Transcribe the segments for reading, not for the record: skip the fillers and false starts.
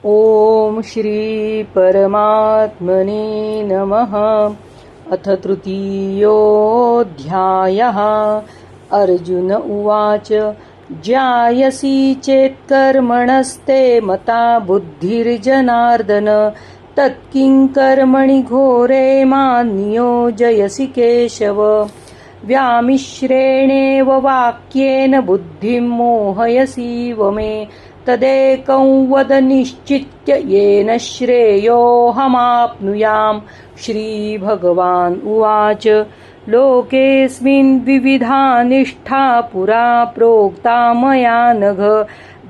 ओम श्री परमात्मने नमः। अथ तृतीयोऽध्यायः। अर्जुन उवाच ज्यायसि चेत्कर्मणस्ते मता बुद्धिर्जनार्दन तत्किं कर्मणि घोरे मां नियोजयसि केशव। व्यामिश्रेणेव वाक्येन बुद्धिं मोहयसीव मे तदेकं वद निश्चित्य येन श्रेयोऽहमाप्नुयाम्। श्रीभगवान् उवाच लोकेऽस्मिन् द्विविधा निष्ठा पुरा प्रोक्ता मया नघ।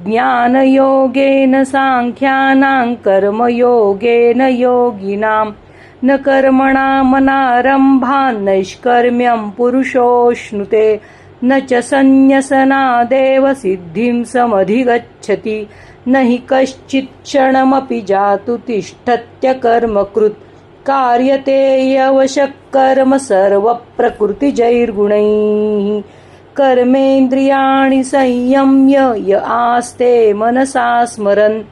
ज्ञानयोगेन साङ्ख्यानां कर्मयोगेन योगिनां न कर्मणामनारम्भान् नैष्कर्म्यं पुरुषोऽश्नुते न च संन्यसनादेव सिद्धिं समधिगच्छति। न हि कश्चित् क्षणमपि जातु तिष्ठत्यकर्मकृत् कार्यते यवशः कर्म सर्वप्रकृतिजैर्गुणैः। कर्मेन्द्रियाणि संयम्य य आस्ते मनसा स्मरन्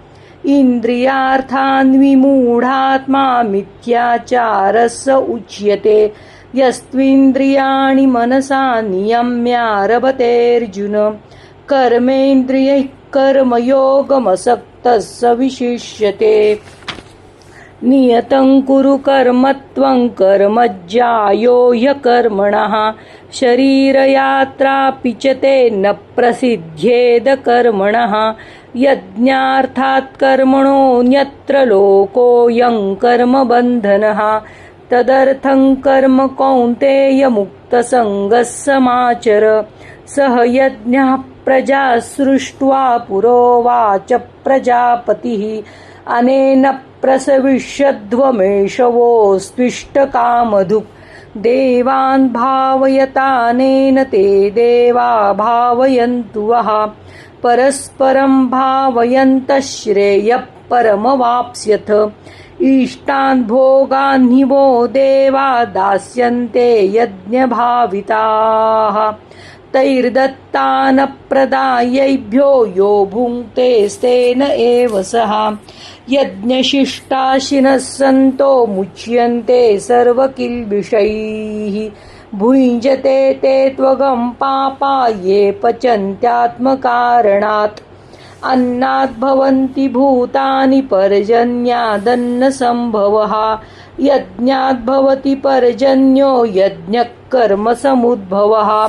इन्द्रियार्थान् विमूढात्मा मिथ्याचारः स उच्यते। यस्त्विन्द्रियाणि मनसा नियम्यारभतेऽर्जुन कर्मेन्द्रियैः कर्मयोगमसक्तः स विशिष्यते। नियतं कुरु कर्म त्वं कर्मज्यायो ह्यकर्मणः शरीरयात्रापि च ते न प्रसिद्ध्येद कर्मणः। यज्ञार्थात् कर्मणोऽन्यत्र लोकोऽयं कर्मबन्धनः तदर्थं कर्म कौन्तेय मुक्तसङ्गः समाचर। सह यज्ञः प्रजा सृष्ट्वा पुरोवाच प्रजापतिः अनेन प्रसविष्यध्वमेषवोऽस्त्विष्टकामधुक्। देवान् भावयतानेन ते देवा भावयन्तु वः परस्परं भावयन्तः श्रेयः परमवाप्स्यथ। इष्टान् भोगान् हि वो देवा दास्यन्ते यज्ञभाविताः तैर्दत्तानप्रदायैभ्यो यो भुङ्क्तेस्तेन एव सः। यज्ञशिष्टाशिनः सन्तो मुच्यन्ते सर्वकिल्बिषैः भुञ्जते ते त्वगं पापा ये पचन्त्यात्मकारणात्। अन्नात् भवन्ति भूतानि पर्जन्यादन्नसम्भवः यज्ञात् भवति पर्जन्यो यज्ञः कर्मसमुद्भवः।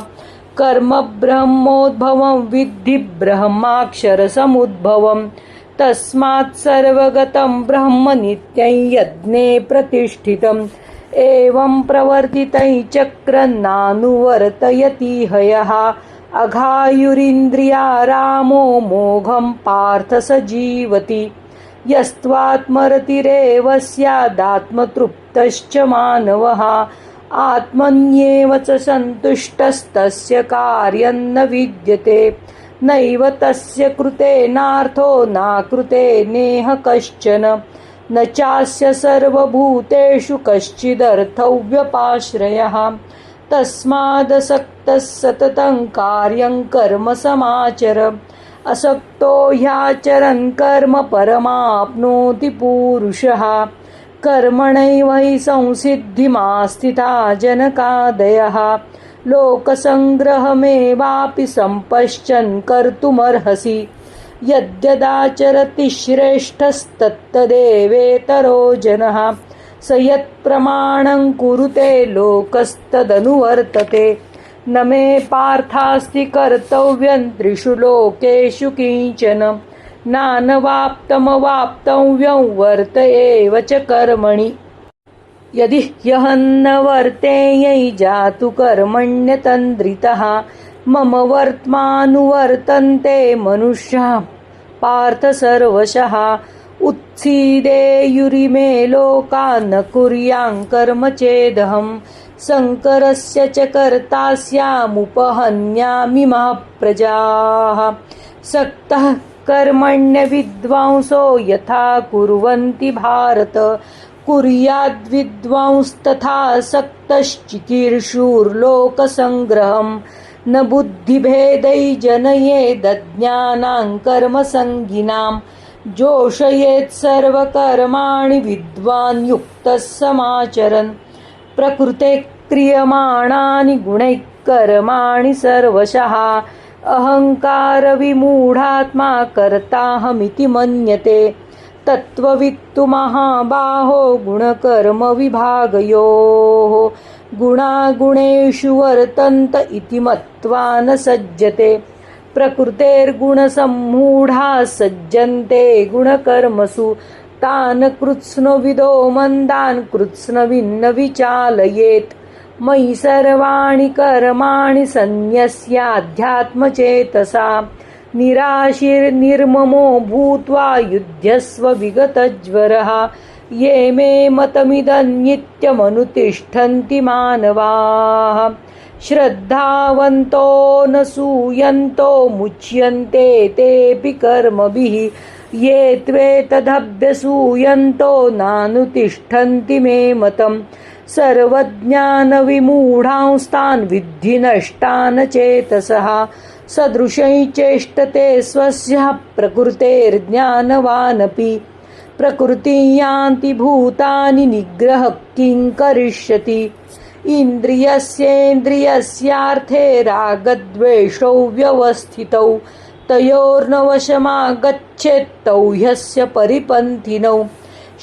कर्म ब्रह्मोद्भवं विद्धि ब्रह्माक्षरसमुद्भवम् तस्मात् सर्वगतं ब्रह्म नित्यं यज्ञे प्रतिष्ठितम्। एवं प्रवर्तितं चक्रं नानुवर्तयति हयः अघायुरिन्द्रियारामो मोघं पार्थ स जीवति। यस्त्वात्मरतिरेव स्यादात्मतृप्तश्च मानवः आत्मन्येव च सन्तुष्टस्तस्य कार्यं न विद्यते। नैव तस्य कृतेनार्थो नाकृते नेह कश्चन न चास्य सर्वभूतेषु कश्चिदर्थव्यपाश्रयः। तस्मादसक्तः सततं कार्यं कर्म समाचर। असक्तो ह्याचरन् कर्म परमाप्नोति पूरुषः। कर्मणैव हि संसिद्धिमास्थिता जनकादयः। लोकसङ्ग्रहमेवापि सम्पश्यन् कर्तुमर्हसि। यद्यदाचरति श्रेष्ठस्तत्तदेवेतरो जनः स यत्प्रमाणं कुरुते लोकस्तदनुवर्तते। न मे पार्थास्ति कर्तव्यं त्रिषु लोकेषु किंचन नानवाप्तमवाप्तव्यं वर्त एव च कर्मणि। यदि ह्यहन्न वर्तेयै जातु कर्मण्यतन्द्रितः मम वर्त्मानुवर्तन्ते मनुष्याः पार्थ सर्वशः। उत्सीदेयुरिमे लोका न कुर्यां कर्म चेदहं शङ्करस्य च कर्ता स्यामुपहन्यामिमाः प्रजाः। सक्तः कर्मण्यविद्वांसो यथा कुर्वन्ति भारत कुर्याद्विद्वांस्तथा सक्तश्चिकीर्षुर्लोकसङ्ग्रहम्। न बुद्धिभेदै जनयेदज्ञानां कर्मसङ्गिनां जोषयेत् सर्वकर्माणि विद्वान् युक्तः समाचरन् प्रकृते क्रियमाणानि गुणैः कर्माणि सर्वशः अहङ्कारविमूढात्मा कर्ताहमिति मन्यते तत्त्ववित्तु महाबाहो गुणकर्मविभागयोः गुणागुणेषु वर्तन्त इति मत्वा न सज्जते प्रकृतेर्गुणसम्मूढाः सज्जन्ते गुणकर्मसु तान् कृत्स्नविदो मन्दान् कृत्स्नविन्न विचालयेत् मयि सर्वाणि कर्माणि सन्न्यस्याध्यात्मचेतसा निराशीर्निर्ममो भूत्वा युध्यस्व विगतज्वरः ये मे मतमिदं नित्यमनुतिष्ठन्ति मानवाः श्रद्धावन्तो न सूयन्तो मुच्यन्ते तेऽपि कर्मभिः ये त्वेतदभ्यसूयन्तो नानुतिष्ठन्ति मे मतम् सर्वज्ञानविमूढांस्तान् विद्धि नष्टान् चेतसः सदृशै चेष्टते स्वस्य प्रकृतेर्ज्ञानवानपि प्रकृतिं यान्ति भूतानि निग्रह किं करिष्यति इन्द्रियस्येन्द्रियस्यार्थे रागद्वेषौ व्यवस्थितौ तयोर्न वशमागच्छेत्तौ ह्यस्य परिपन्थिनौ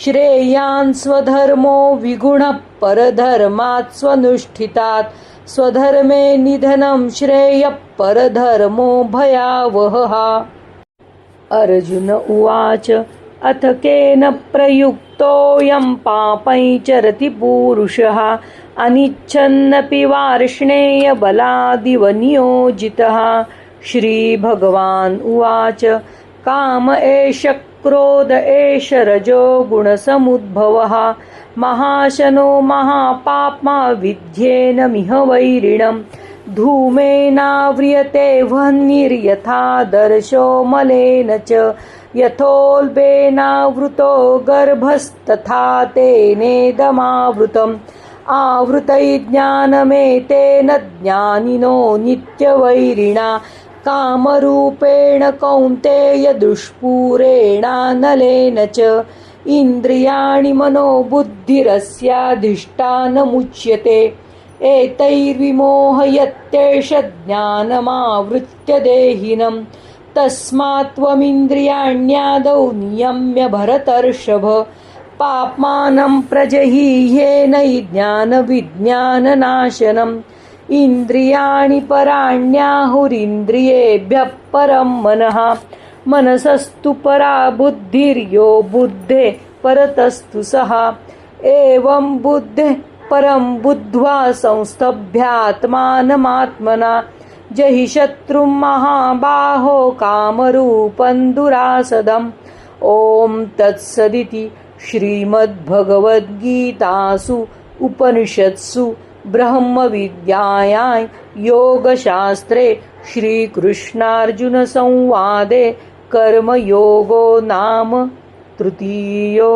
श्रेयान् स्वधर्मो विगुणः परधर्मात् स्वनुष्ठितात् स्वधर्मे निधनं श्रेयः परधर्मो भयावहः। अर्जुन उवाच अथ केन प्रयुक्तोऽयं पापै चरति पूरुषः अनिच्छन्नपि वार्ष्णेय बलादिव नियोजितः। श्रीभगवान् उवाच काम एष क्रोध एष रजो गुणसमुद्भवः महाशनो महापाप्मा विद्येनमिह वैरिणम् धूमेनाव्रियते वह्निर्यथादर्शो मलेन च यथोल्बेनावृतो गर्भस्तथा तेनेदमावृतम् आवृतैज्ञानमेतेन ज्ञानिनो नित्यवैरिणा कामरूपेण कौन्तेय दुष्पूरेणानलेन च इन्द्रियाणि मनोबुद्धिरस्याधिष्ठानमुच्यते एतैर्विमोहयत्येष ज्ञानमावृत्य देहिनम् तस्मात् त्वमिन्द्रियाण्यादौ नियम्य भरतर्षभ पाप्मानं प्रजहीह्येन ज्ञानविज्ञाननाशनम् इन्द्रियाणि पराण्याहुरिन्द्रियेभ्यः परं मनः मनसस्तु परा बुद्धिर्यो बुद्धे परतस्तु सः एवं बुद्धेः परं बुद्ध्वा संस्तभ्यात्मानमात्मना जहि शत्रुं महाबाहो कामरूपं दुरासदम् ॐ तत्सदिति श्रीमद्भगवद्गीतासु उपनिषत्सु ब्रह्मविद्यायां योगशास्त्रे श्रीकृष्णार्जुनसंवादे कर्मयोगो नाम तृतीयोऽध्यायः।